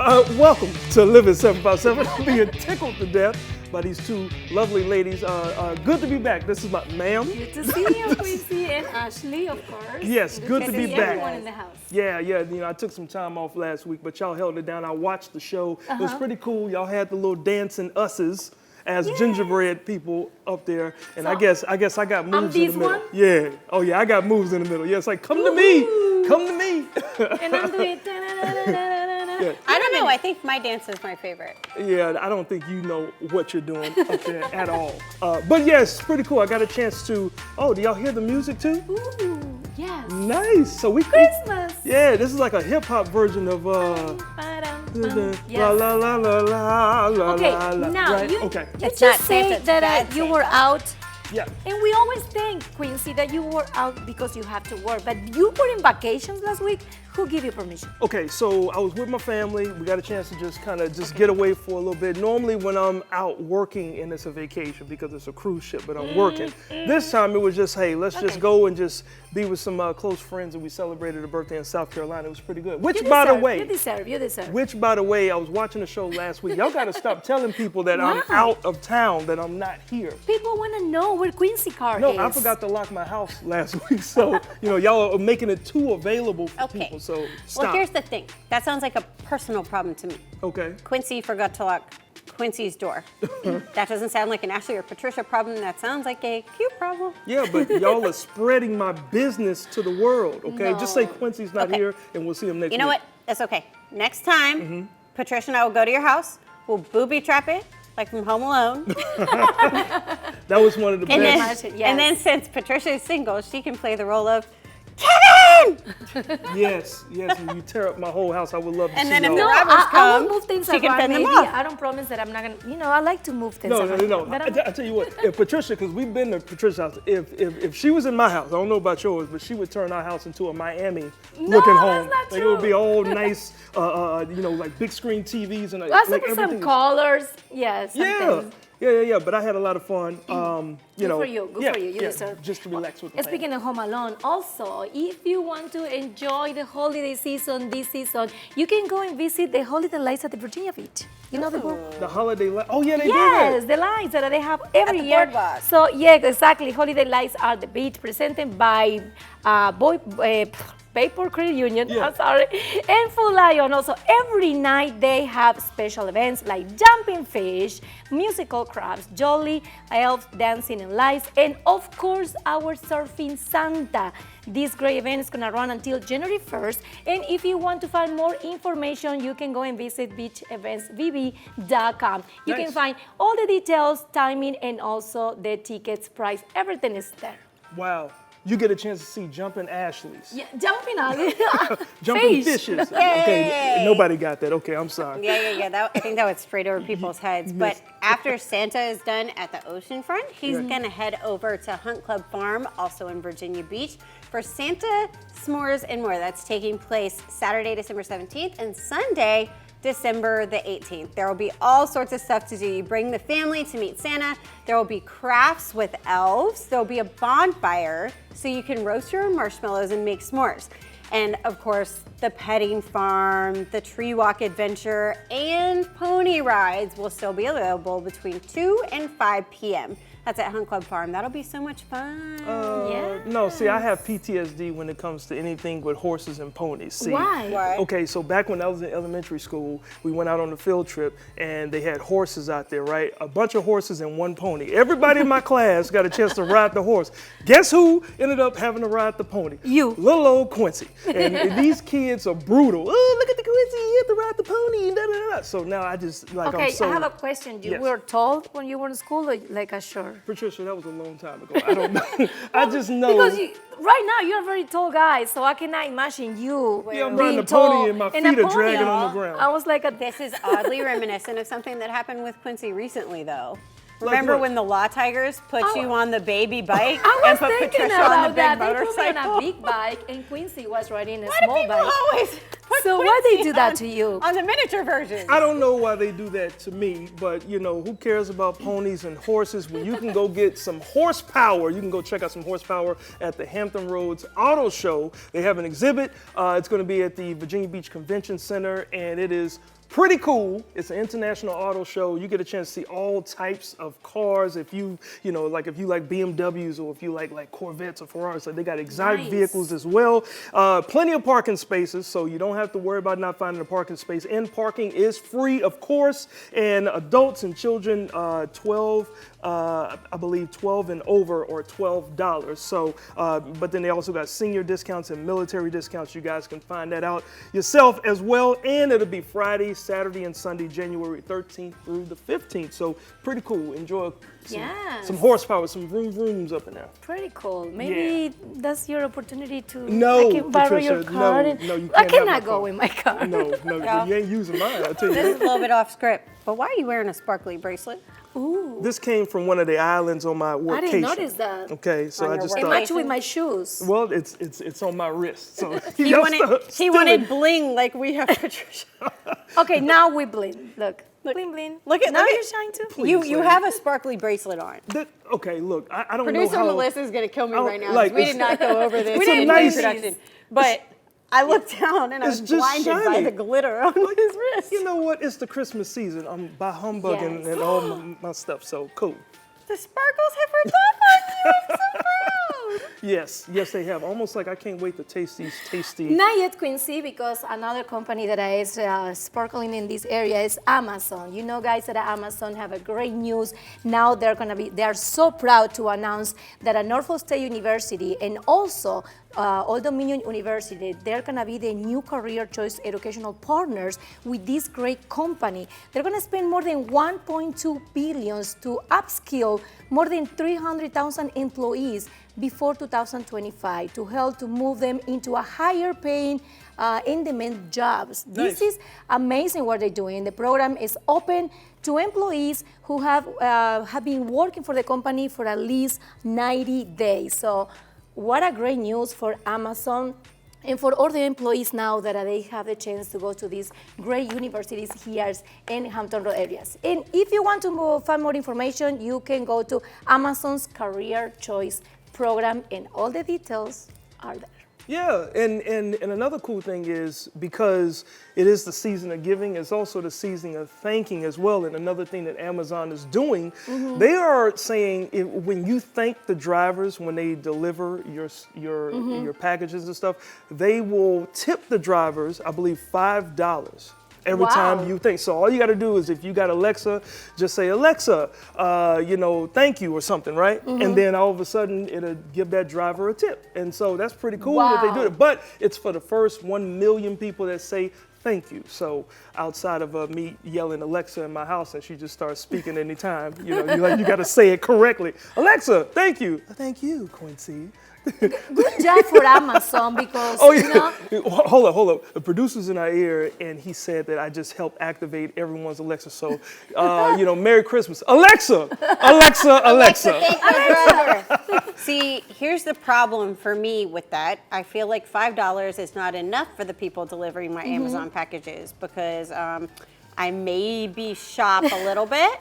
Welcome to Living 757. I'm being tickled to death by these two lovely ladies. Good to be back. This is my ma'am. Good to see you, Quincy and Ashley, of course. Yes, good to be back. Everyone in the house. Yeah. You know, I took some time off last week, but y'all held it down. I watched the show. It was pretty cool. Y'all had the little dancing us's as gingerbread people up there, and So, I guess I got moves in the this middle. one? Yeah. Oh yeah, I got moves in the middle. Yeah, it's like come to me, come to me. And I'm doing. Yeah. I don't know. I think my dance is my favorite. Yeah, I don't think you know what you're doing up there at all. But yes, pretty cool. I got a chance to. Oh, do y'all hear the music too? Ooh, yes. Nice. So we Christmas. Yeah, this is like a hip hop version of Yes. la la la la la la Okay, la la. now Right? you, Okay. you It's not just say Santa, that Bad you Santa. were out, Yeah. and we always think, Quincy, that you were out because you have to work, but you were in vacations last week. Who gave you permission? Okay, so I was with my family. We got a chance to just kind of get away for a little bit. Normally when I'm out working and it's a vacation because it's a cruise ship, but I'm working. This time it was just, hey, let's just go and just be with some close friends, and we celebrated a birthday in South Carolina. It was pretty good. Which, by the way, you deserve. Which, by the way, I was watching the show last week. Y'all got to stop telling people that I'm Why? out of town, that I'm not here. People want to know where Quincy car No, is. I forgot to lock my house last week, so y'all are making it too available for Okay. people. So stop. Well, here's the thing. That sounds like a personal problem to me. Okay. Quincy forgot to lock Quincy's door. That doesn't sound like an Ashley or Patricia problem. That sounds like a cute problem. Yeah, but y'all are spreading my business to the world. Okay, just say No. Quincy's not Okay. here, and we'll see him next week. You know what? That's okay. Next time, Patricia and I will go to your house. We'll booby trap it, like from Home Alone. That was one of the And best. then, Yes. and then since Patricia is single, she can play the role of Kevin! Yes, and you tear up my whole house. I would love to And see then if y'all. the No, robbers I come, will move things she can around. fend them Maybe off. I don't promise that I'm not gonna. I like to move things No, around. But I tell you what, if Patricia, because we've been to Patricia's house, if she was in my house, I don't know about yours, but she would turn our house into a Miami looking home. that's not Like, it would be true. all nice, like big screen TVs and let's like put some everything. colors. Yes. Yeah. Yeah. But I had a lot of fun. Good for you. Good for you. You deserve. Just to relax with the family. Speaking of Home Alone, also, if you want to enjoy the holiday season this season, you can go and visit the Holiday Lights at the Virginia Beach. You know the book? The holiday light. Oh yeah, they Yes, did the lights that they have every the year. boardwalk. So yes, exactly. Holiday lights are the beach presented by Paper Credit Union. Yeah. I'm sorry, and Food Lion. Also, every night they have special events like jumping fish, musical crafts, jolly elves dancing in lights, and of course our surfing Santa. This great event is gonna run until January 1st. And if you want to find more information, you can go and visit beacheventsvb.com. You can Nice. find all the details, timing, and also the tickets price. Everything is there. it. Wow. You get a chance to see Jumping Ashleys. Yeah, jumping out. Jumping Fish. Fishes. Okay, nobody got that. Okay, I'm sorry. Yeah. I think that went straight over people's heads. But after Santa is done at the oceanfront, he's going to head over to Hunt Club Farm, also in Virginia Beach, for Santa S'mores and More. That's taking place Saturday, December 17th, and Sunday, December the 18th. There will be all sorts of stuff to do. You bring the family to meet Santa. There will be crafts with elves. There will be a bonfire so you can roast your own marshmallows and make s'mores. And of course, the petting farm, the tree walk adventure, and pony rides will still be available between 2 and 5 p.m. That's at Hunt Club Farm. That'll be so much fun. No, see, I have PTSD when it comes to anything with horses and ponies. See, Why? Why? Okay, so back when I was in elementary school, we went out on a field trip and they had horses out there, right? A bunch of horses and one pony. Everybody in my class got a chance to ride the horse. Guess who ended up having to ride the pony? You. Little old Quincy. And these kids are brutal. Oh, look at the Quincy, you have to ride the pony. Da, da, da. So now I just, like, Okay, I'm so... I have a question. You Yes. were told when you were in school, or like a sure? Patricia, that was a long time ago. I don't know. I just know... Because right now you're a very tall guy, so I cannot imagine you Yeah, I'm being riding a tall pony and my a feet are pony. dragging on the ground. I was like, This is oddly reminiscent of something that happened with Quincy recently, though. Like Remember what? when the Law Tigers put Oh. you on the baby bike I and was put thinking Patricia on the about big that. They put me motorcycle? on a big bike, and Quincy was riding a Why do small people bike. always So why they do that to you? On the miniature version. I don't know why they do that to me, but you know, who cares about ponies and horses when you can go get some horsepower? You can go check out some horsepower at the Hampton Roads Auto Show. They have an exhibit. It's going to be at the Virginia Beach Convention Center, and it is pretty cool. It's an international auto show. You get a chance to see all types of cars. If you like BMWs, or if you like Corvettes or Ferraris, so they got exotic Nice. vehicles as well. Plenty of parking spaces, so you don't have to worry about not finding a parking space. And parking is free, of course. And adults and children, 12 and over, or $12. So, but then they also got senior discounts and military discounts. You guys can find that out yourself as well. And it'll be Friday, Saturday, and Sunday, January 13th through the 15th. So pretty cool. Enjoy some horsepower, some vroom vrooms up in there. Pretty cool. Maybe that's your opportunity to No, I can borrow Patricia, your car. no, and no, you I can't have my cannot go car. in my car. No, Yeah. you ain't using mine, I'll tell you This that. is a little bit off script, but why are you wearing a sparkly bracelet? Ooh. This came from one of the islands on my workcation. I didn't notice that. Okay, so On I your just work It thought. matched with my shoes. Well, it's on my wrist. So He y'all wanted, still wanted it. bling like we have Patricia. Okay, now we bling. Look. Bling bling. Look at now look you at- shine too. Please, You lady. have a sparkly bracelet on. Okay, look, I don't Producer know how. Melissa's gonna kill me Oh, right now. like, 'Cause we it's- did not go over this It's a in nice- production. But I looked down and I It's was just blinded by shiny. the glitter on his wrist. You know what? It's the Christmas season. I'm by humbug Yes. and all my stuff. So cool. The sparkles have rubbed off on you. I'm so proud. Yes, they have. Almost like I can't wait to taste these tasty. Not yet, Quincy, because another company that is sparkling in this area is Amazon. You know, guys, that Amazon have a great news. Now they are so proud to announce that at Norfolk State University and also Old Dominion University, they're gonna be the new career choice educational partners with this great company. They're gonna spend more than 1.2 billion to upskill more than 300,000 employees before 2025 to help to move them into a higher paying in-demand jobs. This Nice. is amazing what they're doing. The program is open to employees who have been working for the company for at least 90 days. So what a great news for Amazon and for all the employees now that they have the chance to go to these great universities here in Hampton Road areas. And if you want to find more information, you can go to Amazon's Career Choice program, and all the details are there. Yeah, and another cool thing is because it is the season of giving, it's also the season of thanking as well. And another thing that Amazon is doing, they are saying when you thank the drivers when they deliver your packages and stuff, they will tip the drivers, I believe, $5. Every Wow. time you think. So all you got to do is if you got Alexa, just say, Alexa, thank you or something, right? And then all of a sudden it'll give that driver a tip. And so that's pretty cool that they do Wow. it. But it's for the first 1 million people that say thank you. So outside of me yelling Alexa in my house and she just starts speaking anytime, you got to say it correctly. Alexa, thank you. Thank you, Quincy. Good job for Amazon because, Oh, you know, yeah. Hold up. The producer's in our ear, and he said that I just helped activate everyone's Alexa. So, Merry Christmas. Alexa! Alexa! Thank you, driver. See, here's the problem for me with that. I feel like $5 is not enough for the people delivering my Amazon packages because I maybe shop a little bit.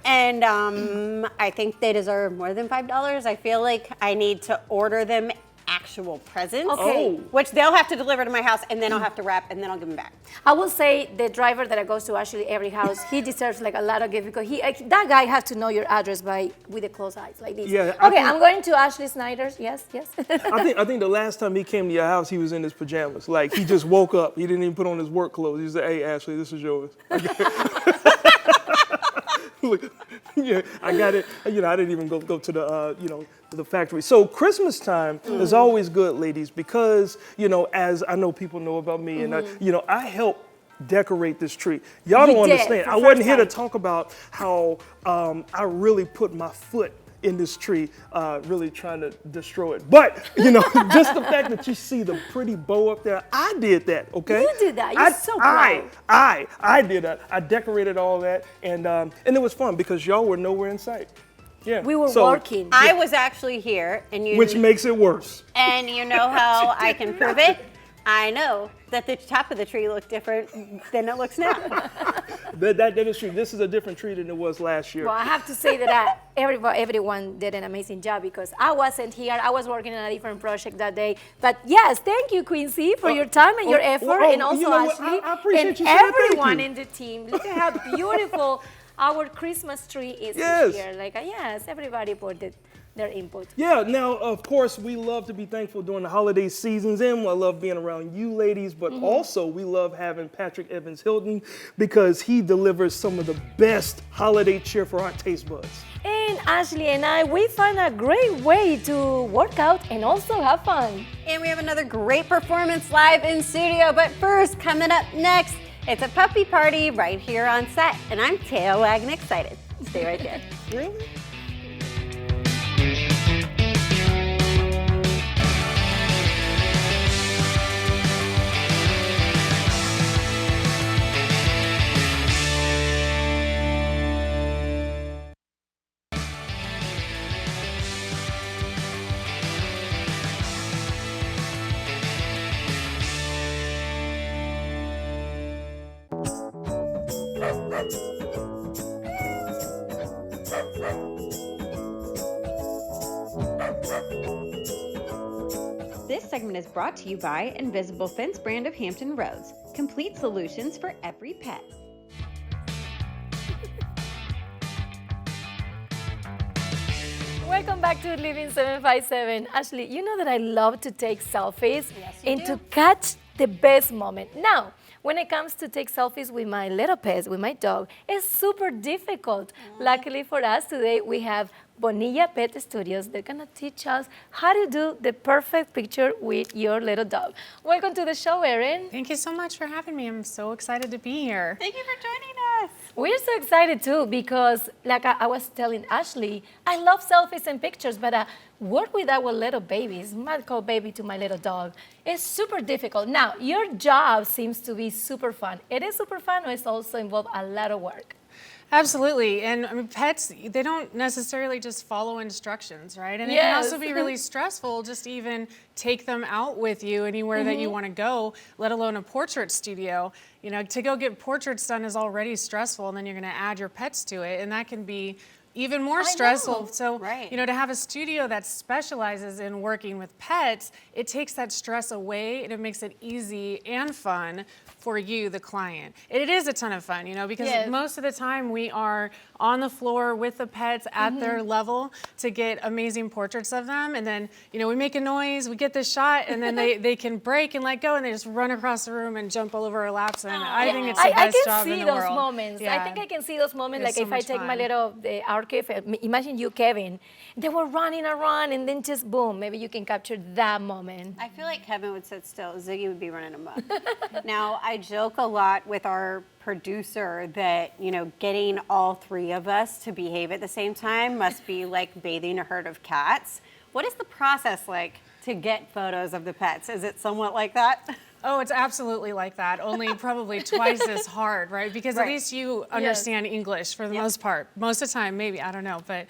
And I think they deserve more than $5. I feel like I need to order them actual presents, Okay. which they'll have to deliver to my house, and then I'll have to wrap, and then I'll give them back. I will say the driver that goes to actually every house, he deserves like a lot of gift because that guy has to know your address with the closed eyes like this. Yeah, I okay, think- I'm going to Ashley Snyder's. Yes. I think the last time he came to your house, he was in his pajamas. Like, he just woke up. He didn't even put on his work clothes. He said, hey, Ashley, this is yours. Look, yeah, I got it. I didn't even go to the, the factory. So Christmas time is always good, ladies, because, as I know people know about me, and I help decorate this tree. Y'all You don't did, understand. for I wasn't first here to time. talk about how I really put my foot in this tree, really trying to destroy it. But, just the fact that you see the pretty bow up there, I did that, okay? You did that. You're so proud. I did that. I decorated all that, and it was fun because y'all were nowhere in sight. Yeah. We were So, working. I was actually here, and which makes it worse. And you know how I can prove it? I know that the top of the tree looked different than it looks now. That is true. This is a different tree than it was last year. Well, I have to say that everyone did an amazing job because I wasn't here. I was working on a different project that day. But yes, thank you, Quincy, for your time and your effort, and also you know what? Ashley I appreciate and you saying thank everyone you. in the team. Look at how beautiful our Christmas tree is Yes. this year. Like, yes, everybody put their input. Yeah, now, of course, we love to be thankful during the holiday seasons, and I love being around you ladies, but also we love having Patrick Evans Hilton because he delivers some of the best holiday cheer for our taste buds. And Ashley and I, we find a great way to work out and also have fun. And we have another great performance live in studio. But first, coming up next, it's a puppy party right here on set. And I'm tail wagging excited. Stay right there. Really? This segment is brought to you by Invisible Fence brand of Hampton Roads. Complete solutions for every pet. Welcome back to Living 757. Ashley, you know that I love to take selfies and to catch the best moment. Now, when it comes to take selfies with my little pets, with my dog, it's super difficult. Luckily for us, today we have Bonilla Pet Studios. They're gonna teach us how to do the perfect picture with your little dog. Welcome to the show, Erin. Thank you so much for having me. I'm so excited to be here. Thank you for joining us. We're so excited too because, like I was telling Ashley, I love selfies and pictures, but work with our little babies, might call baby to my little dog, it's super difficult. Now, your job seems to be super fun. It is super fun, or it's also involve a lot of work? Absolutely. And I mean, pets, they don't necessarily just follow instructions, right? And it can also be really stressful just to even take them out with you anywhere that you want to go, let alone a portrait studio. You know, to go get portraits done is already stressful, and then you're going to add your pets to it, and that can be even more stressful. So, you know, to have a studio that specializes in working with pets, it takes that stress away and it makes it easy and fun for you, the client. It is a ton of fun, you know, because most of the time we are on the floor with the pets at their level to get amazing portraits of them. And then, you know, we make a noise, we get the shot, and then they can break and let go, and they just run across the room and jump all over our laps. And I think it's the best job in the world. I can see those moments. I think I can see those moments, It's like so if I much take my fun. little archive, imagine you, Kevin, they were running around and then just boom, maybe you can capture that moment. I feel like Kevin would sit still. Ziggy would be running amok. Now, I joke a lot with our producer that, you know, getting all three of us to behave at the same time must be like bathing a herd of cats. What is the process like to get photos of the pets? Is it somewhat like that? Oh, it's absolutely like that, only probably twice as hard, right? Because at least you understand English for the most part. Most of the time, maybe, I don't know. But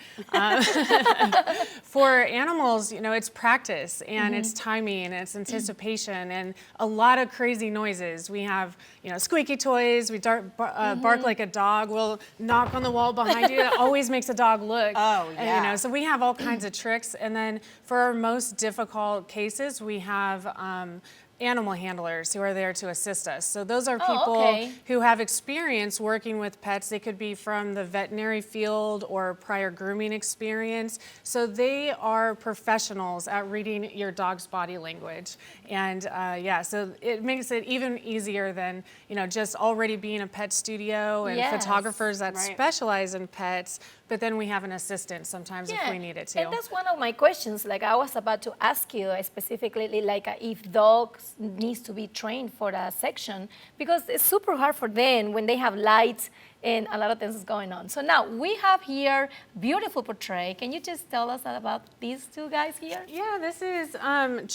for animals, you know, it's practice and it's timing and it's anticipation and a lot of crazy noises. We have, you know, squeaky toys. We bark like a dog. We'll knock on the wall behind you. It always makes a dog look. Oh, And, you know, so we have all kinds of tricks. And then for our most difficult cases, we have animal handlers who are there to assist us. So those are people who have experience working with pets. They could be from the veterinary field or prior grooming experience. So they are professionals at reading your dog's body language. And so it makes it even easier than, you know, just already being a pet studio and photographers that specialize in pets. But then we have an assistant sometimes if we need it to. And that's one of my questions. Like I was about to ask you specifically, like if dogs needs to be trained for that section, because it's super hard for them when they have lights and a lot of things is going on. So now we have here beautiful portrait. Can you just tell us about these two guys here? Yeah, this is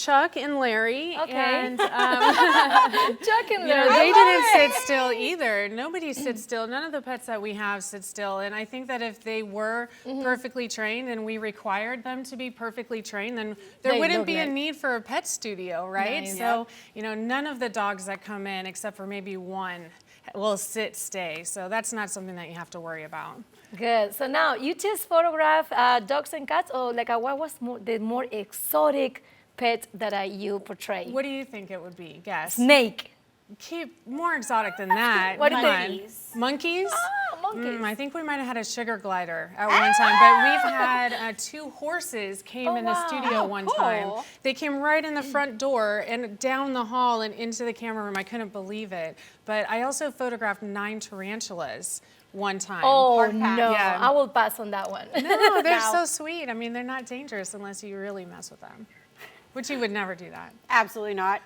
Chuck and Larry. Okay. And Chuck and you know, Larry. they didn't sit still either. Nobody sits still. None of the pets that we have sit still. And I think that if they were perfectly trained and we required them to be perfectly trained, then there They wouldn't look be a like- need for a pet studio, right? Nice. So, you know, none of the dogs that come in, except for maybe one, will sit stay. So that's not something that you have to worry about. Good. So now you just photograph dogs and cats, or like what was the more exotic pet that you portray? What do you think it would be? Guess. Snake. Keep more exotic than that. What Come are on. Monkeys. Monkeys? Ah, monkeys. I think we might have had a sugar glider at one time, but we've had 2 horses came in the wow. studio one time. cool. They came right in the front door and down the hall and into the camera room. I couldn't believe it. But I also photographed 9 tarantulas one time. Oh Hard pass. no, Yeah. I will pass on that one. No, they're Now- so sweet. I mean, they're not dangerous unless you really mess with them, which you would never do that. Absolutely not.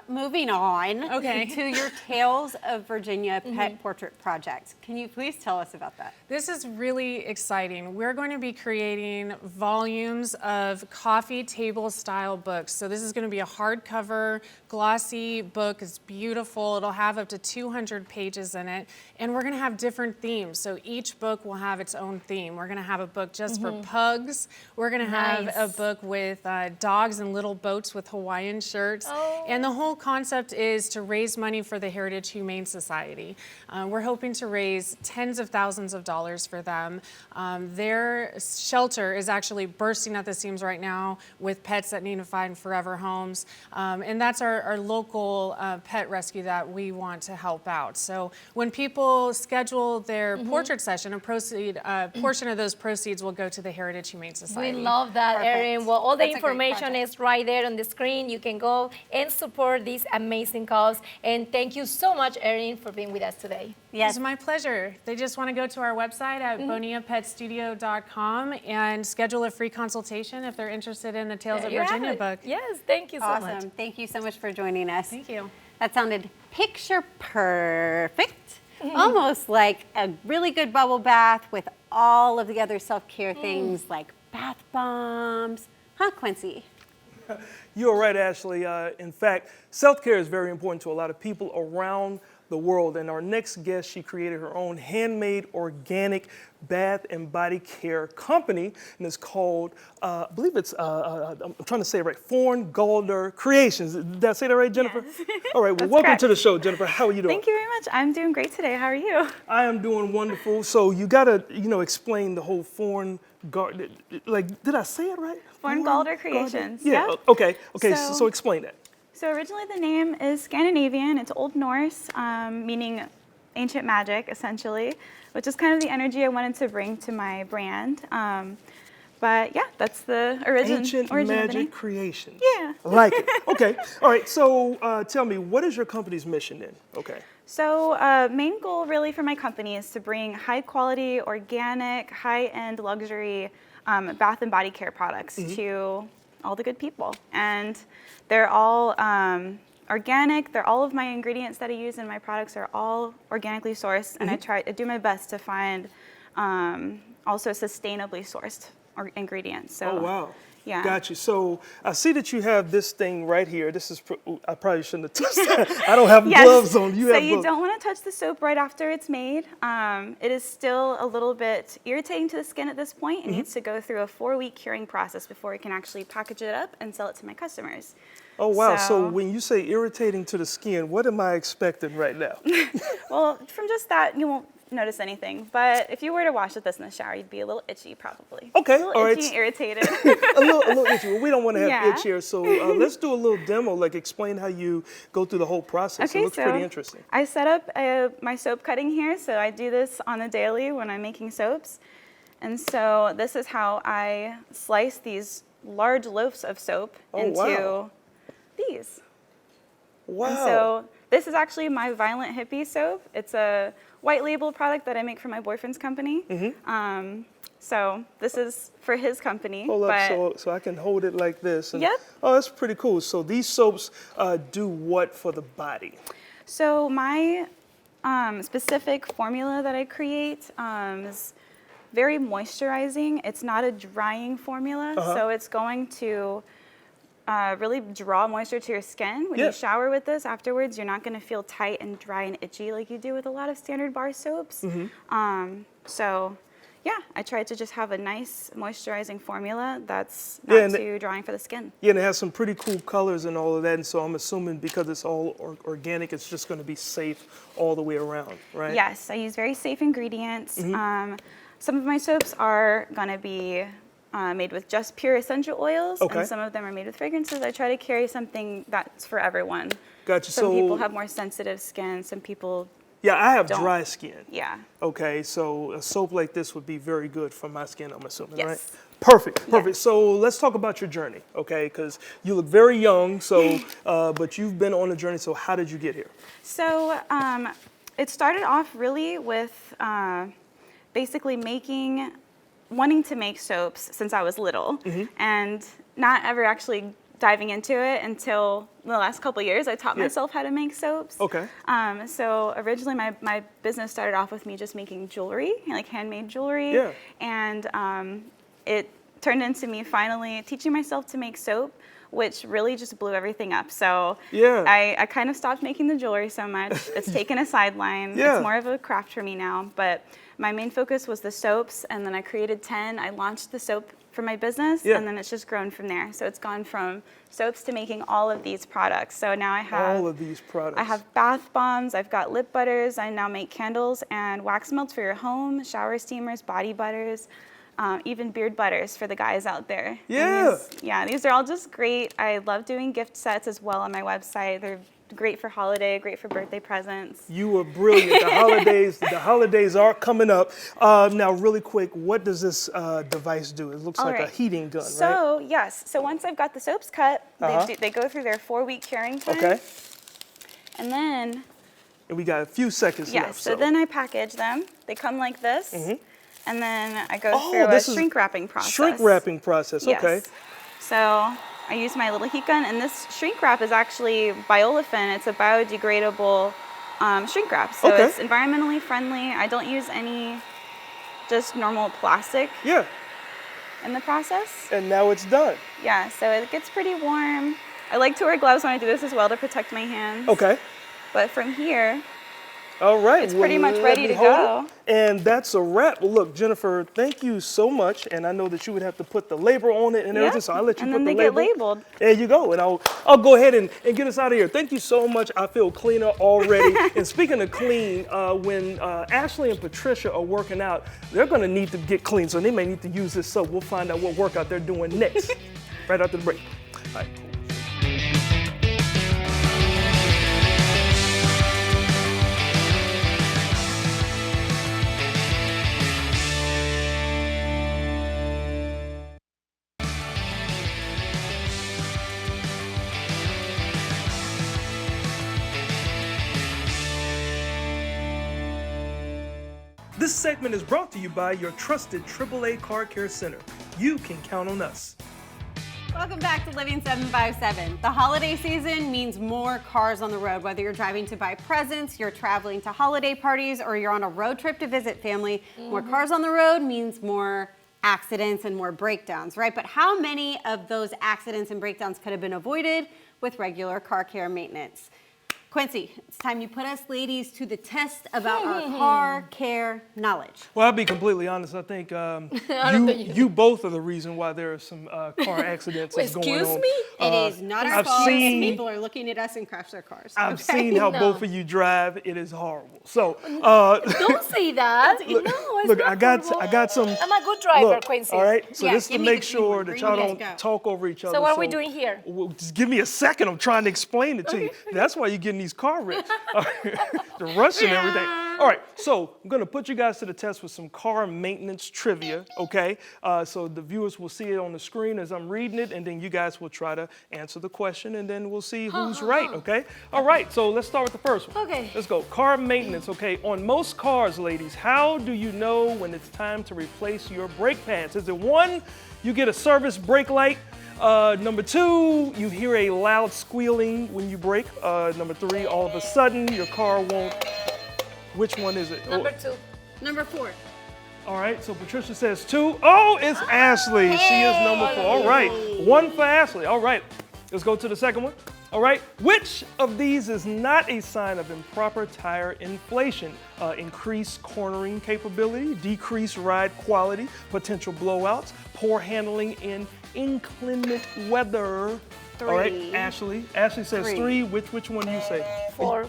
Moving on Okay. to your Tales of Virginia Pet Portrait Project. Can you please tell us about that? This is really exciting. We're going to be creating volumes of coffee table style books. So this is going to be a hardcover, glossy book. It's beautiful. It'll have up to 200 pages in it. And we're going to have different themes. So each book will have its own theme. We're going to have a book just for pugs. We're going to have a Nice. book with dogs and little boats with Hawaiian shirts. Oh. And the whole concept is to raise money for the Heritage Humane Society. We're hoping to raise tens of thousands of dollars for them. Their shelter is actually bursting at the seams right now with pets that need to find forever homes. And that's our local pet rescue that we want to help out. So when people schedule their portrait session, a portion of those proceeds will go to the Heritage Humane We Society. love that, Perfect. Erin. Well, all the That's a great information project. is right there on the screen. You can go and support this amazing cause. And thank you so much, Erin, for being with us today. It's my pleasure. They just want to go to our website at boniapetstudio.com and schedule a free consultation if they're interested in the Tales There of you have Virginia it. book. Yes, thank you so much. Awesome. Thank you so much for joining us. Thank you. That sounded picture perfect. Almost like a really good bubble bath with all of the other self-care things like bath bombs. Huh, Quincy? You're right, Ashley. In fact, self-care is very important to a lot of people around the world. And our next guest, she created her own handmade organic bath and body care company, and it's called, I believe it's, I'm trying to say it right, Forn Galder Creations. Did I say that right, Jennifer? Yes. All right, well, That's welcome correct. to the show, Jennifer. How are you doing? Thank you very much. I'm doing great today. How are you? I am doing wonderful. So you gotta, explain the whole Forn Galder, like, did I say it right? Forn Galder Creations. Yeah, Yeah. okay, So- so explain that. So originally the name is Scandinavian. It's Old Norse, meaning ancient magic, essentially, which is kind of the energy I wanted to bring to my brand. But yeah, that's the origin Ancient of the Magic name. Creations. Yeah. I like it. Okay. All right. So tell me, what is your company's mission then? Okay. So main goal really for my company is to bring high quality, organic, high-end luxury bath and body care products to all the good people. And they're all organic. They're all of my ingredients that I use in my products are all organically sourced. And I do my best to find also sustainably sourced ingredients. So, Oh, wow. Yeah. Got you. So I see that you have this thing right here. This is, I probably shouldn't have touched that. I don't have Yes. gloves on. You so have you gloves. don't want to touch the soap right after it's made. It is still a little bit irritating to the skin at this point. It needs to go through a 4-week curing process before we can actually package it up and sell it to my customers. Oh, wow. So So- when you say irritating to the skin, what am I expecting right now? Well, from just that, you won't notice anything. But if you were to wash with this in the shower, you'd be a little itchy probably. Okay, A little all right. itchy and irritated. a little itchy. Well, we don't want to have Yeah. itch here. So let's do a little demo, like explain how you go through the whole process. It looks pretty interesting. I set up my soap cutting here. So I do this on a daily when I'm making soaps. And so this is how I slice these large loaves of soap into wow. these. Wow. And so this is actually my Violent Hippie soap. It's a white label product that I make for my boyfriend's company. So this is for his company. Hold but up, so I can hold it like this. And, Yep. Oh, that's pretty cool. So these soaps do what for the body? So my specific formula that I create is very moisturizing. It's not a drying formula, so it's going to really draw moisture to your skin. When you shower with this afterwards, you're not going to feel tight and dry and itchy like you do with a lot of standard bar soaps. So yeah, I tried to just have a nice moisturizing formula that's not too drying for the skin. Yeah, and it has some pretty cool colors and all of that, and so I'm assuming because it's all organic, it's just going to be safe all the way around, right? Yes, I use very safe ingredients. Some of my soaps are going to be made with just pure essential oils, and some of them are made with fragrances. I try to carry something that's for everyone. Gotcha. Some people have more sensitive skin, some people Yeah, I have dry skin. Yeah. Okay, so a soap like this would be very good for my skin, I'm assuming, right? Yes. Perfect, perfect. So let's talk about your journey, okay? Because you look very young, so but you've been on a journey. So how did you get here? So it started off really with basically wanting to make soaps since I was little, and not ever actually diving into it until the last couple of years. I taught myself how to make soaps. Okay. So originally my business started off with me just making jewelry, like handmade jewelry. Yeah. And it turned into me finally teaching myself to make soap, which really just blew everything up. So I kind of stopped making the jewelry so much. It's taken a sideline. Yeah. It's more of a craft for me now. But my main focus was the soaps, and then I created 10. I launched the soap for my business, and then it's just grown from there. So it's gone from soaps to making all of these products. So now I have all of these products. I have bath bombs, I've got lip butters, I now make candles and wax melts for your home, shower steamers, body butters, even beard butters for the guys out there. Yeah. These are all just great. I love doing gift sets as well on my website. They're great for holiday, great for birthday presents. You were brilliant. The holidays are coming up. Now, really quick, what does this device do? It looks like a heating gun, right? So, yes. So once I've got the soaps cut, they go through their 4-week curing time. Okay. And then... And we got a few seconds left. So then I package them. They come like this. And then I go through a shrink wrapping process. Shrink wrapping process, okay. Yes. So I use my little heat gun, and this shrink wrap is actually Biolefen. It's a biodegradable shrink wrap. So it's environmentally friendly. I don't use any just normal plastic in the process. And now it's done. Yeah, so it gets pretty warm. I like to wear gloves when I do this as well to protect my hands. Okay. But from here, all right. it's pretty much ready to go. And that's a wrap. Well, look, Jennifer, thank you so much. And I know that you would have to put the label on it and everything, so I'll let you put the label. And then they get labeled. There you go. And I'll go ahead and get us out of here. Thank you so much. I feel cleaner already. And speaking of clean, when Ashley and Patricia are working out, they're going to need to get clean. So they may need to use this soap. We'll find out what workout they're doing next, right after the break. All right, cool. This segment is brought to you by your trusted AAA Car Care Center. You can count on us. Welcome back to Living 757. The holiday season means more cars on the road. Whether you're driving to buy presents, you're traveling to holiday parties, or you're on a road trip to visit family, more cars on the road means more accidents and more breakdowns, right? But how many of those accidents and breakdowns could have been avoided with regular car care maintenance? Quincy, it's time you put us ladies to the test about our car care knowledge. Well, I'll be completely honest. I think you both are the reason why there are some car accidents that's going on. Excuse me? It is not our fault. People are looking at us and crash their cars. I've seen how both of you drive. It is horrible. So Don't say that. It's look, not I got some. I'm a good driver, Look, Quincy. all right. So just to give me make the sure green that one. y'all Green, don't let's go. talk over each other. So what are we doing here? Well, just give me a second. I'm trying to explain it to you. That's why you're getting these car wrecks. The rush and everything. All right, so I'm gonna put you guys to the test with some car maintenance trivia, okay? So the viewers will see it on the screen as I'm reading it, and then you guys will try to answer the question, and then we'll see who's right, okay? All right, so let's start with the first one. Okay. Let's go, car maintenance, okay? On most cars, ladies, how do you know when it's time to replace your brake pads? Is it 1, you get a service brake light? Number 2, you hear a loud squealing when you brake. Number 3, all of a sudden your car won't Which one is it? Number 2. Number 4. All right, so Patricia says 2. Oh, it's Ashley. She is number 4. All right, 1 for Ashley. All right, let's go to the second one. All right, which of these is not a sign of improper tire inflation? Increased cornering capability, decreased ride quality, potential blowouts, poor handling in inclement weather. 3. All right, Ashley. Ashley says 3. Which one do you say? 4.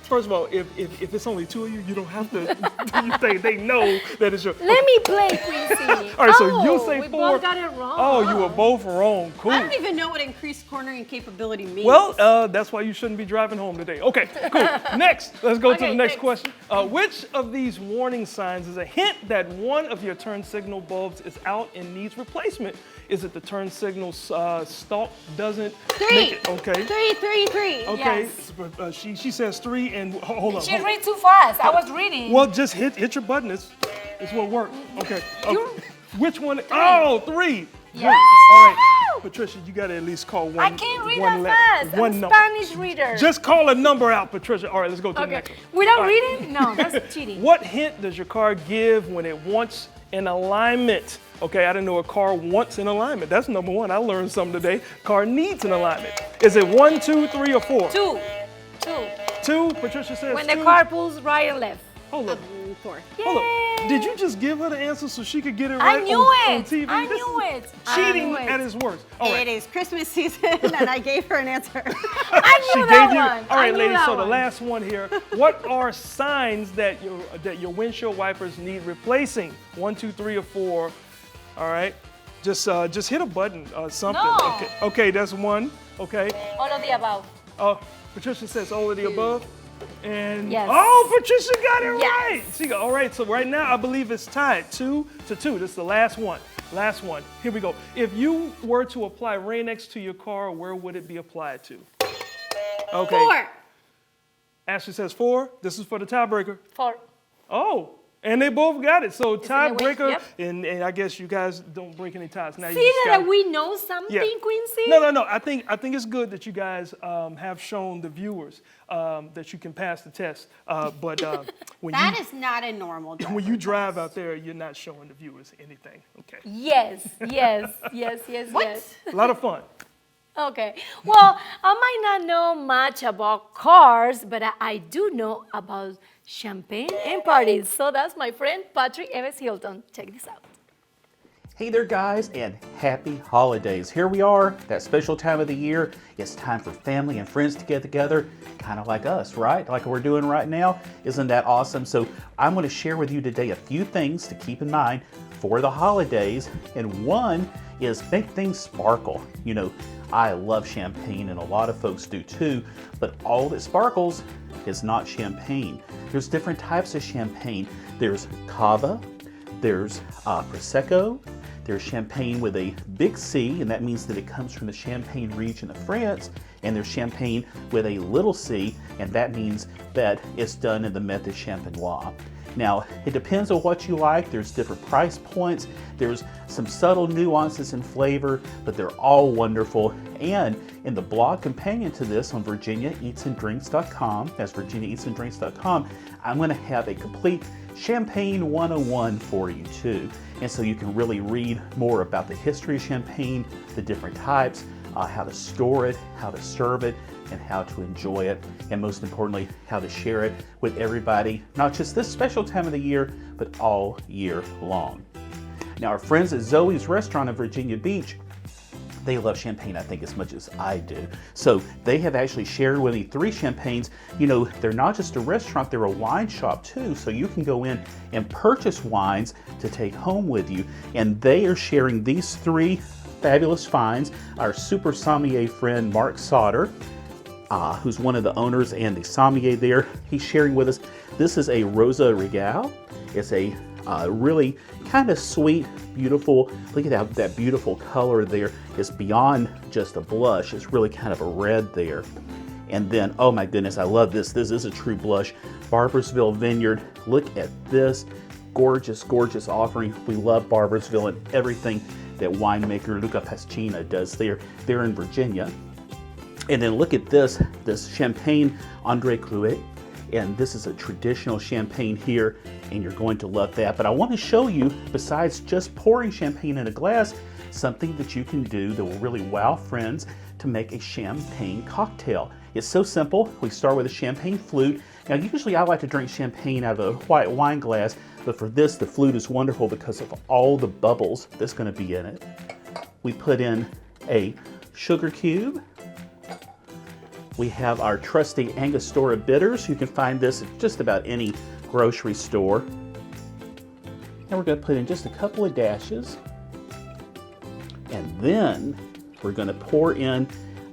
First of all, if it's only 2 of you, you don't have to. They know that it's your. Let me play, Quincy. All right, so you say we 4. both got it wrong. Oh, you were both wrong. Cool. I don't even know what increased cornering capability means. Well, that's why you shouldn't be driving home today. Okay, cool. Next, let's go to Okay, the next next. question. Which of these warning signs is a hint that one of your turn signal bulbs is out and needs replacement? Is it the turn signal stalk doesn't 3. make it? Okay. 3. Okay. Yes. She says 3, and hold on. She read too fast. I was reading. Well, just hit your button. It's what worked. Okay. Which one? Oh, 3. Yeah. Good. All right. Patricia, you got to at least call one. I can't read one that fast. one I'm a number. Spanish reader. Just call a number out, Patricia. All right, let's go to the okay. next one. Without All right. reading? No, that's cheating. What hint does your car give when it wants an alignment? Okay, I didn't know a car wants an alignment. That's number 1. I learned something today. Car needs an alignment. Is it 1, 2, 3, or 4? 2. 2. Patricia says When 2. the car pulls right and left. Hold up. 4. Hold up. Did you just give her the answer so she could get it I right knew on it. TV? I This knew is it. Cheating I knew it. at its worst. All right. It is Christmas season, and I gave her an answer. I She knew that gave you. one. All I right, knew ladies. that So the one. last one here. What are signs that your windshield wipers need replacing? 1, 2, 3, or 4. All right. Just hit a button. Something. No. Okay. That's 1. Okay. All of the above. Patricia says all of the above. And Yes. oh, Patricia got it Yes. right. She got all right. So right now I believe it's tied 2 to 2. This is the last one. Last one. Here we go. If you were to apply Rain-X to your car, where would it be applied to? Okay. 4. Ashley says 4. This is for the tiebreaker. 4. Oh, and they both got it. So in the way- tiebreaker, yep. and I guess you guys don't break any ties. Now you See just that gotta- we know something, Quincy? No. I think it's good that you guys have shown the viewers that you can pass the test. But when That is not a normal driver. when you drive out there, you're not showing the viewers anything. Okay. Yes. What? Yes. A lot of fun. Okay. Well, I might not know much about cars, but I do know about champagne and parties. So that's my friend Patrick Eves Hilton. Check this out. Hey there guys, and happy holidays. Here we are, that special time of the year. It's time for family and friends to get together, kind of like us, right? Like we're doing right now. Isn't that awesome? So I'm going to share with you today a few things to keep in mind for the holidays. And one is make things sparkle. You know, I love champagne and a lot of folks do too, but all that sparkles is not champagne. There's different types of champagne. There's Cava, there's Prosecco, there's champagne with a big C, and that means that it comes from the Champagne region of France, and there's champagne with a little c, and that means that it's done in the method champenois. Now, it depends on what you like. There's different price points. There's some subtle nuances in flavor, but they're all wonderful. And in the blog companion to this on VirginiaEatsAndDrinks.com, that's VirginiaEatsAndDrinks.com, I'm going to have a complete Champagne 101 for you too. And so you can really read more about the history of champagne, the different types, how to store it, how to serve it, and how to enjoy it, and most importantly, how to share it with everybody, not just this special time of the year, but all year long. Now, our friends at Zoe's Restaurant in Virginia Beach, they love champagne, I think, as much as I do. So they have actually shared with me 3 champagnes. You know, they're not just a restaurant, they're a wine shop too. So you can go in and purchase wines to take home with you. And they are sharing these 3 fabulous finds. Our super sommelier friend, Mark Sauter, who's one of the owners and the sommelier there, he's sharing with us. This is a Rosa Regal. It's a really kind of sweet, beautiful, look at that beautiful color there. It's beyond just a blush. It's really kind of a red there. And then, oh my goodness, I love this. This is a true blush. Barboursville Vineyard. Look at this gorgeous, gorgeous offering. We love Barboursville and everything that winemaker Luca Pascina does there. They're in Virginia. And then look at this Champagne André Clouet. And this is a traditional champagne here, and you're going to love that. But I want to show you, besides just pouring champagne in a glass, something that you can do that will really wow friends to make a champagne cocktail. It's so simple. We start with a champagne flute. Now, usually I like to drink champagne out of a white wine glass, but for this, the flute is wonderful because of all the bubbles that's going to be in it. We put in a sugar cube. We have our trusty Angostura bitters. You can find this at just about any grocery store. And we're going to put in just a couple of dashes. And then we're going to pour in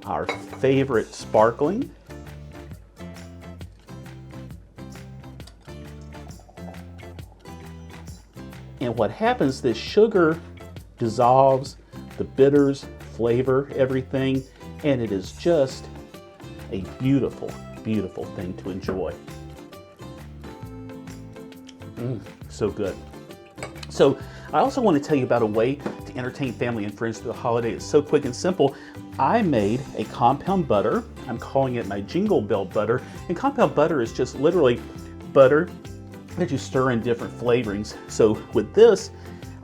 our favorite sparkling. And what happens, this sugar dissolves, the bitters flavor everything, and it is just a beautiful, beautiful thing to enjoy. So good. So I also want to tell you about a way to entertain family and friends through the holiday. It's so quick and simple. I made a compound butter. I'm calling it my Jingle Bell butter. And compound butter is just literally butter that you stir in different flavorings. So with this,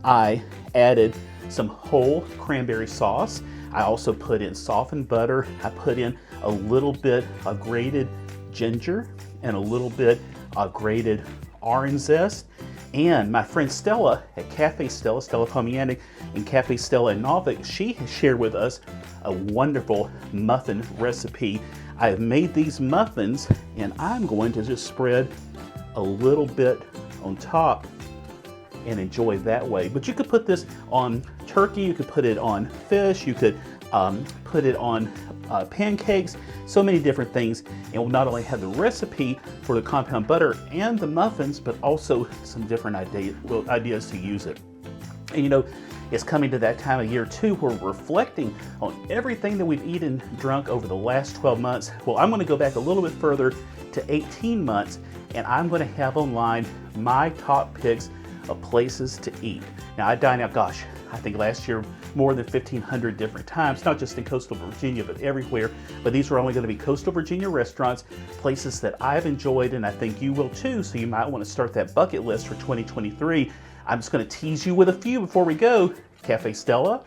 I added some whole cranberry sauce. I also put in softened butter. I put in a little bit of grated ginger and a little bit of grated orange zest. And my friend Stella at Cafe Stella, Stella Pomianic and Cafe Stella in Norfolk, she has shared with us a wonderful muffin recipe. I have made these muffins and I'm going to just spread a little bit on top and enjoy that way. But you could put this on turkey, you could put it on fish, you could put it on pancakes, so many different things. And we'll not only have the recipe for the compound butter and the muffins, but also some different ideas to use it. And you know, it's coming to that time of year too where we're reflecting on everything that we've eaten and drunk over the last 12 months. Well, I'm going to go back a little bit further to 18 months, and I'm going to have online my top picks of places to eat. Now, I dine out, gosh, I think last year more than 1,500 different times, not just in coastal Virginia, but everywhere. But these are only going to be coastal Virginia restaurants, places that I've enjoyed, and I think you will too. So you might want to start that bucket list for 2023. I'm just going to tease you with a few before we go. Cafe Stella,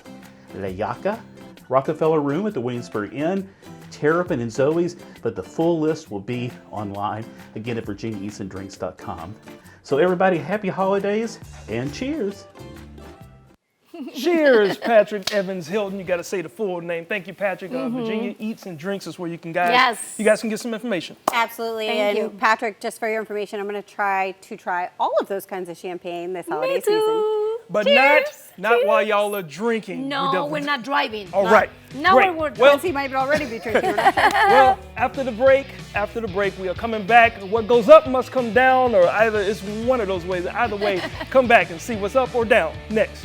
La Yaca, Rockefeller Room at the Williamsburg Inn, Terrapin and Zoe's, but the full list will be online, again at virginiaeatsanddrinks.com. So everybody, happy holidays and cheers. Cheers, Patrick Evans Hilton. You got to say the full name. Thank you, Patrick. Virginia Eats and Drinks is where you guys can get some information. Absolutely. Thank you. Patrick, just for your information, I'm going to try all of those kinds of champagne this holiday season. But not while y'all are drinking. No, we're not driving. All right. Now Great. we're Well, he might already be drinking. We're not sure. Well, after the break, we are coming back. What goes up must come down, or either it's one of those ways. Either way, come back and see what's up or down next.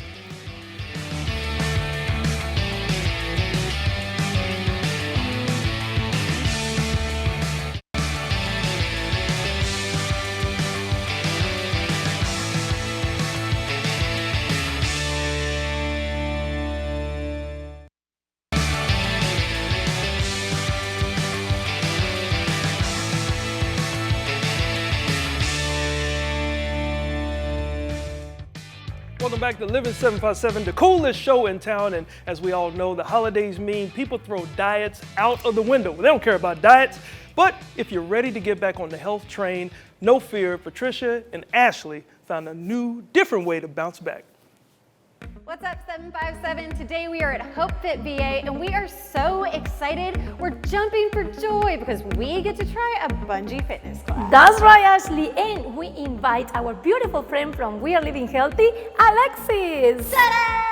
Welcome back to Living 757, the coolest show in town. And as we all know, the holidays mean people throw diets out of the window. They don't care about diets. But if you're ready to get back on the health train, no fear, Patricia and Ashley found a new, different way to bounce back. What's up, 757? Today we are at Hope Fit VA and we are so excited. We're jumping for joy because we get to try a bungee fitness class. That's right, Ashley. And we invite our beautiful friend from We Are Living Healthy, Alexis. Ta-da!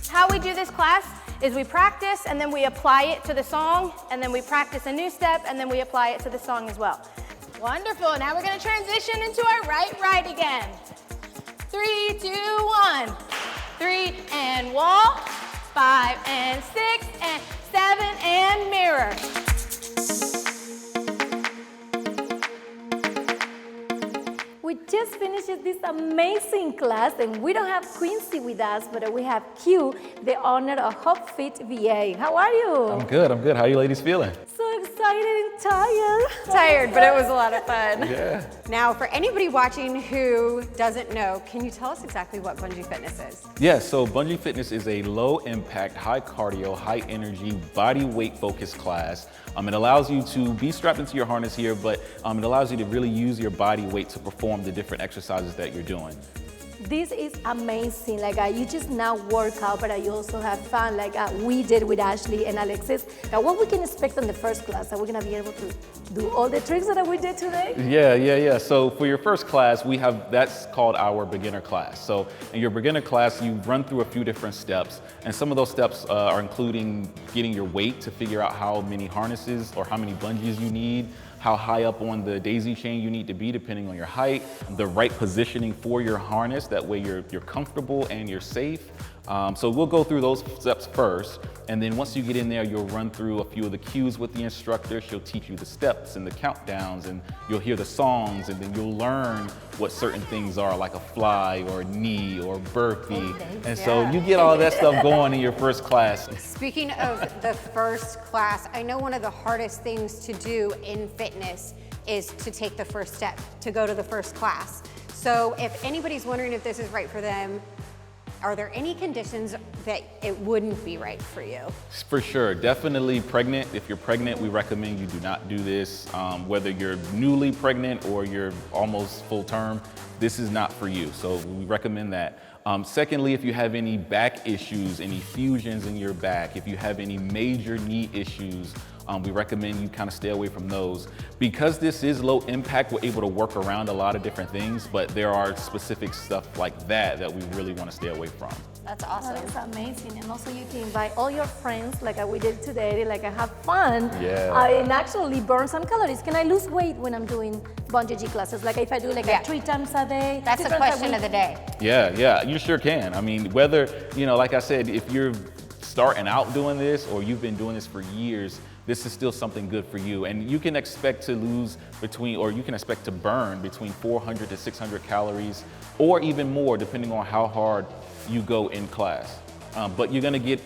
How we do this class is we practice and then we apply it to the song, and then we practice a new step and then we apply it to the song as well. Wonderful. Now we're going to transition into our right again. 3, 2, 1. 3 and wall. 5 and 6 and 7 and mirror. We We just finished this amazing class, and we don't have Quincy with us, but we have Q, the owner of Hope Fit VA. How are you? I'm good. How you ladies feeling? So excited and tired. Tired, but it was a lot of fun. Yeah. Now, for anybody watching who doesn't know, can you tell us exactly what Bungee Fitness is? Yeah, so Bungee Fitness is a low impact, high cardio, high energy, body weight focused class. It allows you to be strapped into your harness here, but it allows you to really use your body weight to perform the different exercises that you're doing. This is amazing. You just now work out, but you also have fun, we did with Ashley and Alexis. Now, what we can expect on the first class? Are we gonna be able to do all the tricks that we did today? Yeah. So for your first class, that's called our beginner class. So in your beginner class, you run through a few different steps, and some of those steps are including getting your weight to figure out how many harnesses or how many bungees you need, how high up on the daisy chain you need to be depending on your height, the right positioning for your harness, that way you're comfortable and you're safe. So we'll go through those steps first, and then once you get in there, you'll run through a few of the cues with the instructor. She'll teach you the steps and the countdowns, and you'll hear the songs, and then you'll learn what certain things are, like a fly or a knee or burpee. And so you get all that stuff going in your first class. Speaking of the first class, I know one of the hardest things to do in fitness is to take the first step, to go to the first class. So if anybody's wondering if this is right for them, are there any conditions that it wouldn't be right for you? For sure, definitely pregnant. If you're pregnant, we recommend you do not do this. Whether you're newly pregnant or you're almost full term, this is not for you. So we recommend that. Secondly, if you have any back issues, any fusions in your back, if you have any major knee issues, we recommend you kind of stay away from those. Because this is low impact, we're able to work around a lot of different things, but there are specific stuff like that we really want to stay away from. That's awesome. That is amazing. And also you can invite all your friends like we did today, have fun. Yeah. And actually burn some calories. Can I lose weight when I'm doing bungee classes? If I do 3 times a day? That's the question of the day. Yeah, you sure can. Whether, like I said, if you're starting out doing this or you've been doing this for years, this is still something good for you. And you can expect to burn between 400 to 600 calories or even more depending on how hard you go in class. But you're gonna get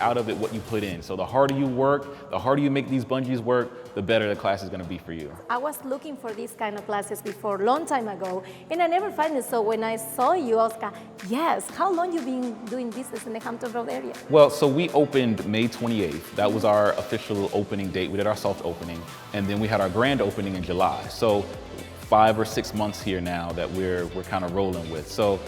out of it what you put in. So the harder you work, the harder you make these bungees work, the better the class is gonna be for you. I was looking for these kind of classes before, a long time ago, and I never find it. So when I saw you, I was like, yes, how long you been doing business in the Hampton Road area? Well, so we opened May 28th. That was our official opening date. We did our soft opening, and then we had our grand opening in July. So 5 or 6 months here now that we're kind of rolling with. So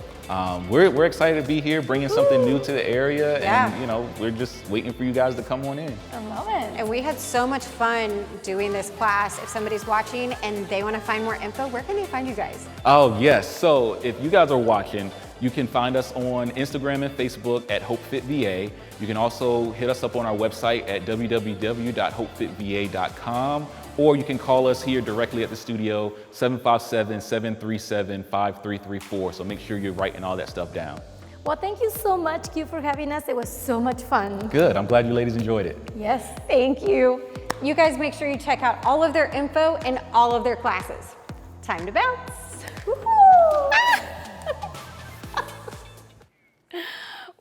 we're excited to be here, bringing something new to the area, and we're just waiting for you guys to come on in. I love it. And we had so much fun doing this class. If somebody's watching and they want to find more info, where can they find you guys? Oh yes, so if you guys are watching, you can find us on Instagram and Facebook at HopeFitVA. You can also hit us up on our website at www.hopefitva.com, or you can call us here directly at the studio, 757-737-5334. So make sure you're writing all that stuff down. Well, thank you so much, Q, for having us. It was so much fun. Good, I'm glad you ladies enjoyed it. Yes. Thank you. You guys make sure you check out all of their info and all of their classes. Time to bounce.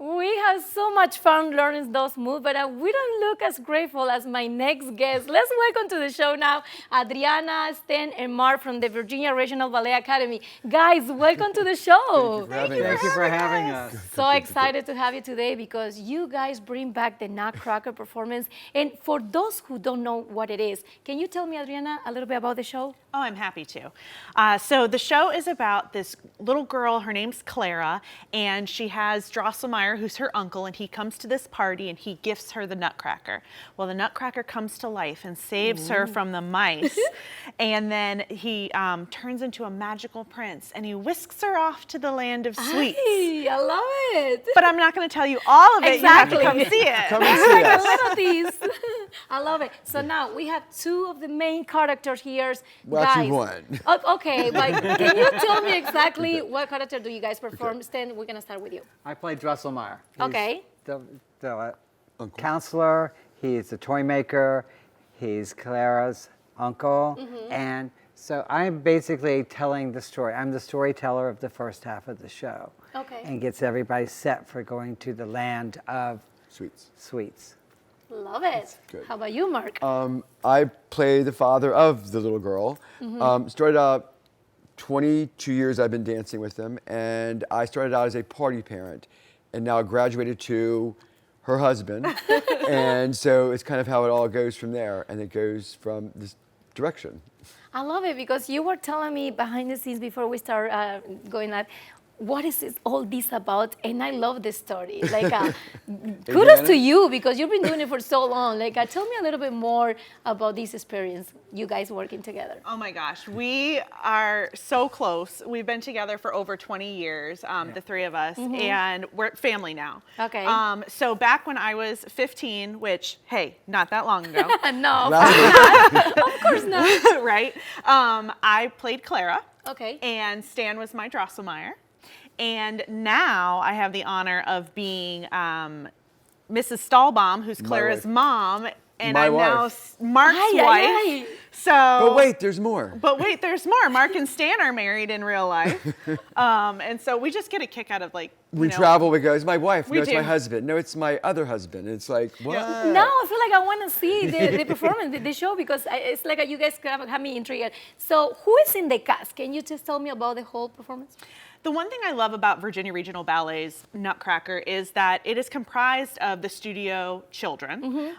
We have so much fun learning those moves, but we don't look as grateful as my next guest. Let's welcome to the show now Adriana, Sten, and Mark from the Virginia Regional Ballet Academy. Guys, welcome to the show. Thank you for having us. So excited to have you today because you guys bring back the Nutcracker performance. And for those who don't know what it is, can you tell me, Adriana, a little bit about the show? Oh, I'm happy to. So the show is about this little girl, her name's Clara, and she has Drosselmeyer, who's her uncle, and he comes to this party and he gifts her the Nutcracker. Well, the Nutcracker comes to life and saves her from the mice, and then he turns into a magical prince, and he whisks her off to the land of sweets. I love it. But I'm not going to tell you all of it. Exactly. You have to come see it. Come and see us. A lot of these. I love it. So now we have two of the main characters here. Well, actually one. Okay, but can you tell me exactly what character do you guys perform? Stan, we're gonna start with you. I play Drosselmeyer. Okay. The counselor, he's the toy maker, he's Clara's uncle, and So I'm basically telling the story. I'm the storyteller of the first half of the show. Okay. And gets everybody set for going to the land of sweets. Love it. Good. How about you, Mark? I play the father of the little girl. Started out 22 years I've been dancing with them, and I started out as a party parent, and now graduated to her husband, and so it's kind of how it all goes from there, and it goes from this direction. I love it because you were telling me behind the scenes before we start going live, what is all this about? And I love this story. Like, kudos to you because you've been doing it for so long. Like, tell me a little bit more about this experience, you guys working together. Oh my gosh, we are so close. We've been together for over 20 years, the three of us, and we're family now. Okay. So back when I was 15, which, hey, not that long ago. No, of course not. Right? I played Clara. Okay. And Stan was my Drosselmeyer. And now I have the honor of being Mrs. Stahlbaum, who's Clara's mom, and I'm now Mark's wife. So, but wait, there's more. But wait, there's more. Mark and Stan are married in real life, and so we just get a kick out of like. We travel. We go. It's my wife. No, it's do. my husband. No, it's my other husband. It's like what? Now I feel like I want to see the performance, the show, because it's like you guys have me intrigued. So who is in the cast? Can you just tell me about the whole performance? The one thing I love about Virginia Regional Ballet's Nutcracker is that it is comprised of the studio children,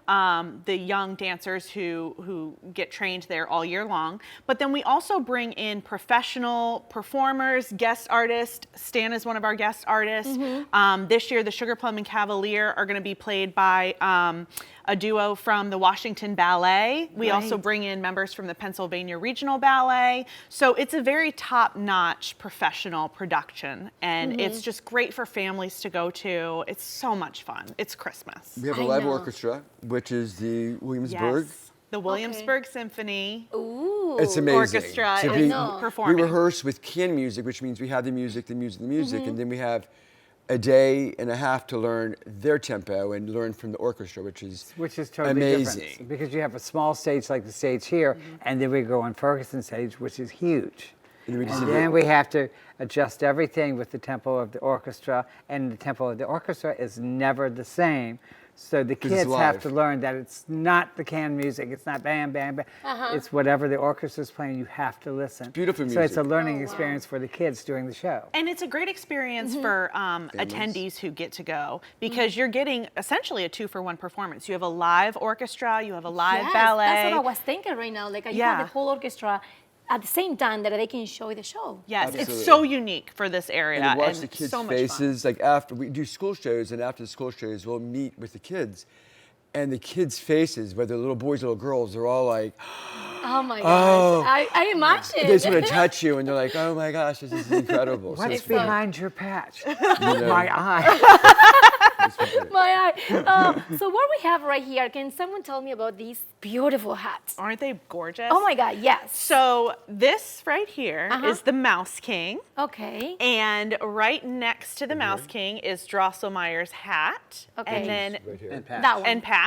the young dancers who get trained there all year long. But then we also bring in professional performers, guest artists. Stan is one of our guest artists. This year, the Sugar Plum and Cavalier are going to be played by a duo from the Washington Ballet. We also bring in members from the Pennsylvania Regional Ballet. So it's a very top-notch professional production, and it's just great for families to go to. It's so much fun. It's Christmas. We have a live orchestra, which is the Williamsburg. Yes, the Williamsburg Symphony. Ooh. It's amazing. Orchestra is performing. We rehearse with canned music, which means we have the music, and then we have a day and a half to learn their tempo and learn from the orchestra, which is totally amazing. different because you have a small stage like the stage here, and then we go on Ferguson stage, which is huge. And then we have to adjust everything with the tempo of the orchestra, and the tempo of the orchestra is never the same. So the kids have to learn that it's not the canned music, it's not bam, bam, bam. It's whatever the orchestra's playing, you have to listen. Beautiful music. So it's a learning experience for the kids during the show. And it's a great experience for attendees who get to go, because you're getting essentially a 2-for-1 performance. You have a live orchestra, you have a live ballet. That's what I was thinking right now. Like you have the whole orchestra at the same time that they can show the show. Yes, it's so unique for this area. And to watch the kids' faces, like after we do school shows, and after the school shows, we'll meet with the kids. And the kids' faces, whether little boys or little girls, they're all like, oh my gosh, I imagine. They just want to touch you, and they're like, oh my gosh, this is incredible. What's behind your patch? My eye. My eye. So what we have right here, can someone tell me about these beautiful hats? Aren't they gorgeous? Oh my God, yes. So this right here is the Mouse King. Okay. And right next to the Mouse King is Drosselmeyer's hat. Okay. And then that one. And patch.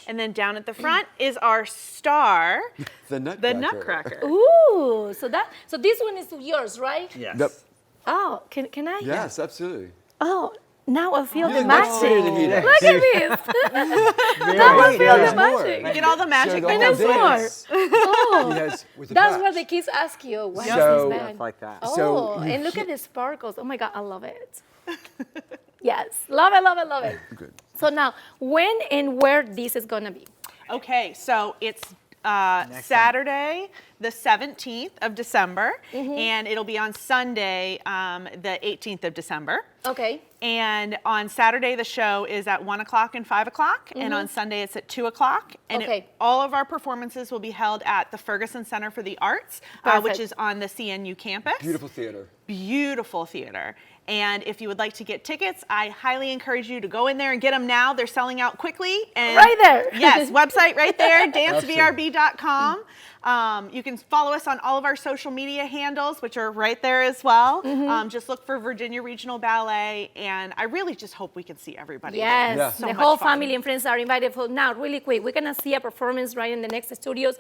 And then down at the front is our star, the Nutcracker. The Nutcracker. Ooh, so this one is yours, right? Yes. Yep. Oh, can I? Yes, absolutely. Oh, now I feel the look much prettier magic. than he does. Look at this. Now I feel the magic. Get all the magic. And there's more. Oh, Yes, with the that's patch. where the kids ask you, what's So- this bag? Like that. Oh, So and look at the sparkles. Oh my God, I love it. Yes, love it, love it, love it. Good. So now, when and where this is gonna be? Okay, so it's Saturday, the 17th of December, and it'll be on Sunday, the 18th of December. Okay. And on Saturday, the show is at 1 o'clock and 5 o'clock, and on Sunday, it's at 2 o'clock. And all of our performances will be held at the Ferguson Center for the Arts, which is on the CNU campus. Beautiful theater. Beautiful theater. And if you would like to get tickets, I highly encourage you to go in there and get them now. They're selling out quickly. And right there. Yes, website right there, dancevrb.com. You can can follow us on all of our social media handles, which are right there as well. Just look for Virginia Regional Ballet, and I really just hope we can see everybody. Yes, Yeah. the whole family and friends are invited. For now, really quick, we're gonna see a performance right in the next studios.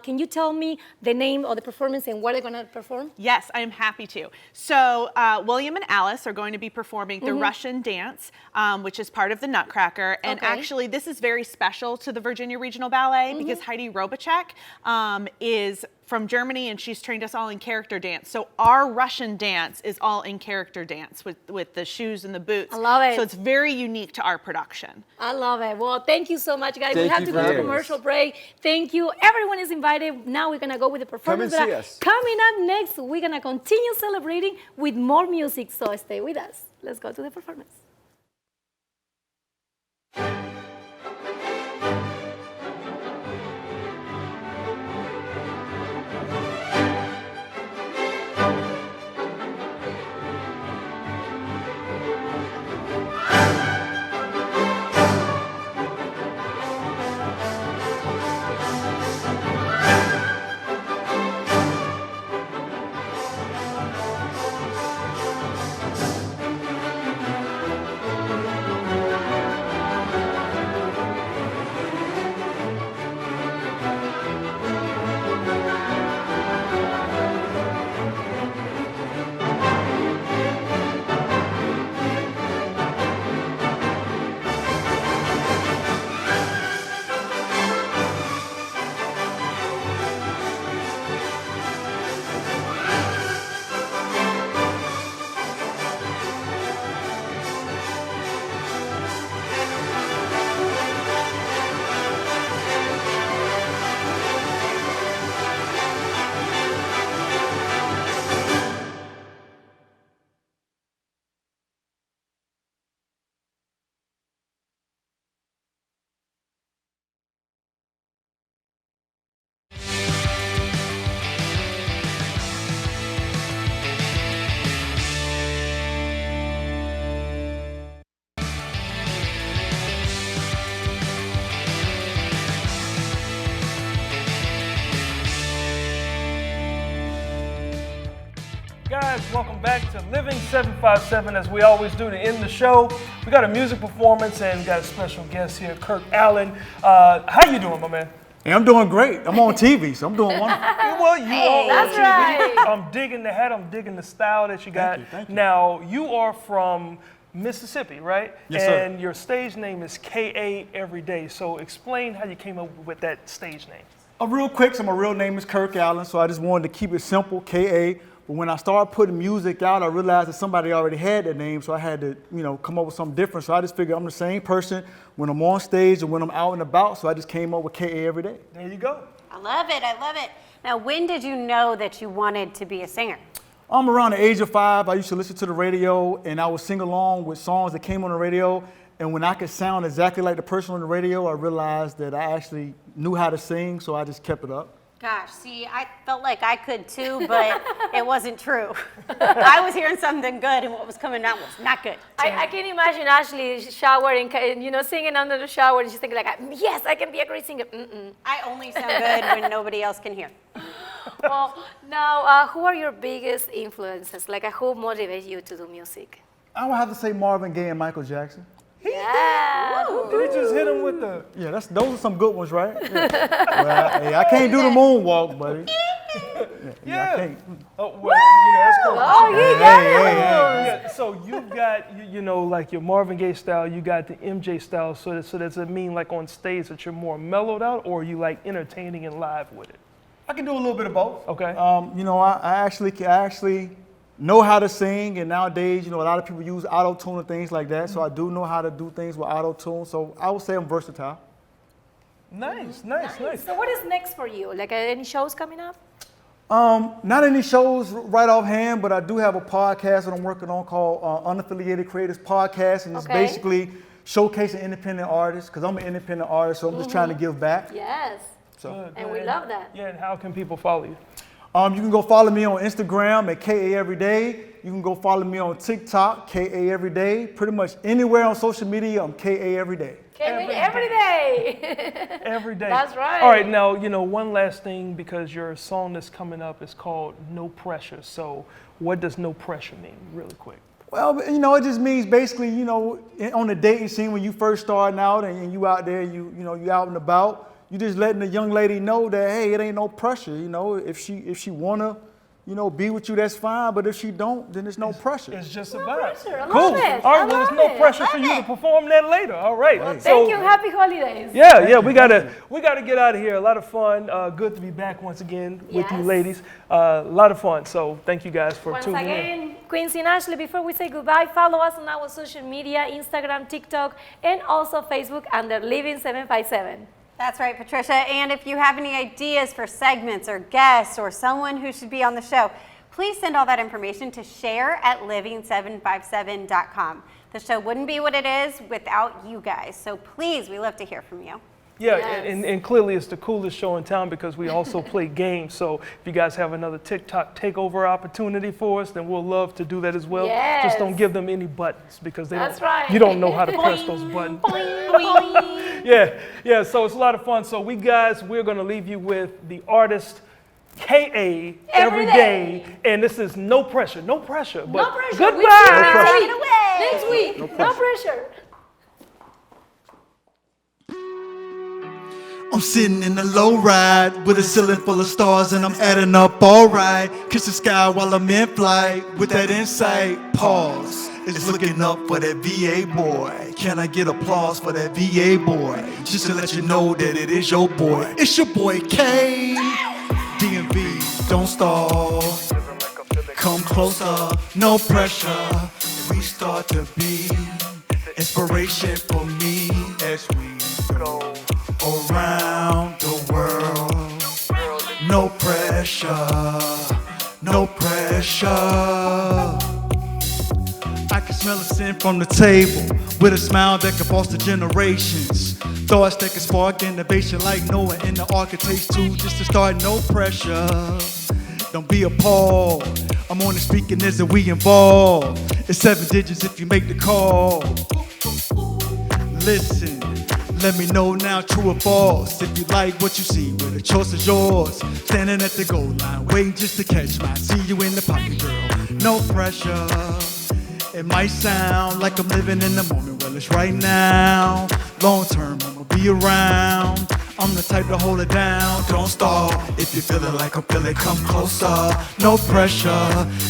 Can you tell me the name of the performance and where they're gonna perform? Yes, I am happy to. So William and Alice are going to be performing the Russian dance, which is part of the Nutcracker. And actually, this is very special to the Virginia Regional Ballet because Heidi Robachek is from Germany, and she's trained us all in character dance. So our Russian dance is all in character dance with the shoes and the boots. I love it. So it's very unique to our production. I love it. Well, thank you so much, guys. We Thank have you to for go to having commercial us. break. Thank you. Everyone is invited. Now we're gonna go with the performance. and see But us. Coming up next, we're gonna continue celebrating with more music. So stay with us. Let's go to the performance. Guys, welcome back to Living 757. As we always do to end the show, we got a music performance and got a special guest here, Kirk Allen. How you doing, my man? Hey, I'm doing great. I'm on TV, so I'm doing wonderful. Well, you are that's on TV. right. I'm digging the hat. I'm digging the style that you got. Thank you. Now, you are from Mississippi, right? Yes, sir. And your stage name is K.A. Everyday. So explain how you came up with that stage name. Real quick, so my real name is Kirk Allen, so I just wanted to keep it simple, K.A. But when I started putting music out, I realized that somebody already had that name, so I had to, come up with something different. So I just figured I'm the same person when I'm on stage and when I'm out and about, so I just came up with K.A. Everyday. There you go. I love it. I love it. Now, when did you know that you wanted to be a singer? I'm around the age of 5. I used to listen to the radio, and I would sing along with songs that came on the radio. And when I could sound exactly like the person on the radio, I realized that I actually knew how to sing, so I just kept it up. Gosh, see, I felt like I could too, but it wasn't true. I was hearing something good, and what was coming out was not good. I can imagine Ashley showering, singing under the shower, and she's thinking like, yes, I can be a great singer. I only sound good when nobody else can hear. Well, now, who are your biggest influences? Like, who motivates you to do music? I would have to say Marvin Gaye and Michael Jackson. Yeah. Did he just hit him with the... Yeah, those are some good ones, right? Yeah. Well, hey, I can't do the moonwalk, buddy. Yeah. I can't. Oh, well, that's cool. Oh, he got it. Yeah, so you got, like your Marvin Gaye style, you got the MJ style. So does it mean like on stage that you're more mellowed out, or are you like entertaining and live with it? I can do a little bit of both. Okay. I actually know how to sing, and nowadays, a lot of people use auto-tune and things like that. So I do know how to do things with auto-tune. So I would say I'm versatile. Nice. So what is next for you? Like any shows coming up? Not any shows right offhand, but I do have a podcast that I'm working on called Unaffiliated Creators Podcast, and it's basically showcasing independent artists, because I'm an independent artist, so I'm just trying to give back. Yes. So. And we love that. Yeah, and how can people follow you? You can go follow me on Instagram at KA Everyday. You can go follow me on TikTok, KA Everyday. Pretty much anywhere on social media, I'm KA Everyday. Every day. Every day. That's right. All right, now, one last thing, because your song that's coming up is called No Pressure. So what does no pressure mean, really quick? Well, it just means basically, on the dating scene when you first starting out and you out there, you out and about, you just letting the young lady know that, hey, it ain't no pressure. If she wanna, be with you, that's fine. But if she don't, then there's no pressure. It's just a No vibe. pressure. I Cool. love it. All I right, well, love there's no it. pressure I for love you it. to perform that later. All right. Well, thank you. Happy holidays. Yeah, we gotta get out of here. A lot of fun. Good to be back once again with you Yes. ladies. A lot of fun. So thank you guys for Once tuning in. again, Quincy and Ashley, before we say goodbye, follow us on our social media, Instagram, TikTok, and also Facebook under Living757. That's right, Patricia. And if you have any ideas for segments or guests or someone who should be on the show, please send all that information to share@living757.com. The show wouldn't be what it is without you guys. So please, we love to hear from you. Yeah, Yes. and clearly it's the coolest show in town because we also play games. So if you guys have another TikTok takeover opportunity for us, then we'll love to do that as well. Just don't Yes. give them any buttons because That's right. you don't know how to press those buttons. Yeah, so it's a lot of fun. So we're going to leave you with the artist KA Every Day. And this is No Pressure. No pressure. But No pressure. Goodbye. We see you next week. No pressure. I'm sitting in a low ride with a ceiling full of stars and I'm adding up alright. Kiss the sky while I'm in flight with that insight. Pause. It's looking up for that VA boy. Can I get applause for that VA boy? Just to let you know that it is your boy. It's your boy K. DMV, don't stall. Come closer, no pressure. We start to be inspiration for me as we go around the world. No pressure, no pressure. I can smell a scent from the table with a smile that can foster generations. Thoughts that can spark innovation like Noah in the Ark. It takes two just to start, no pressure. Don't be appalled. I'm on the speaking as that we involved. It's 7 digits if you make the call. Listen, let me know now, true or false. If you like what you see, well, the choice is yours. Standing at the goal line, waiting just to catch mine. See you in the pocket, girl. No pressure. It might sound like I'm living in the moment, well, it's right now. Long term, I'ma be around. I'm the type to hold it down. Don't stall. If you're feeling like I'm feeling, come closer. No pressure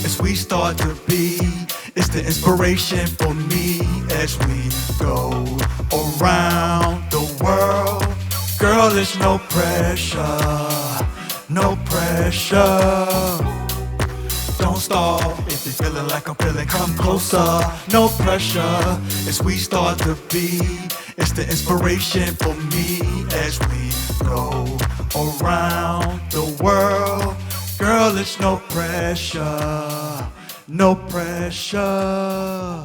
as we start to be. It's the inspiration for me as we go around the world. Girl, it's no pressure. No pressure. Don't stall. If you're feeling like I'm feeling, come closer. No pressure as we start to be. It's the inspiration for me as we go around the world. Girl, it's no pressure. No pressure.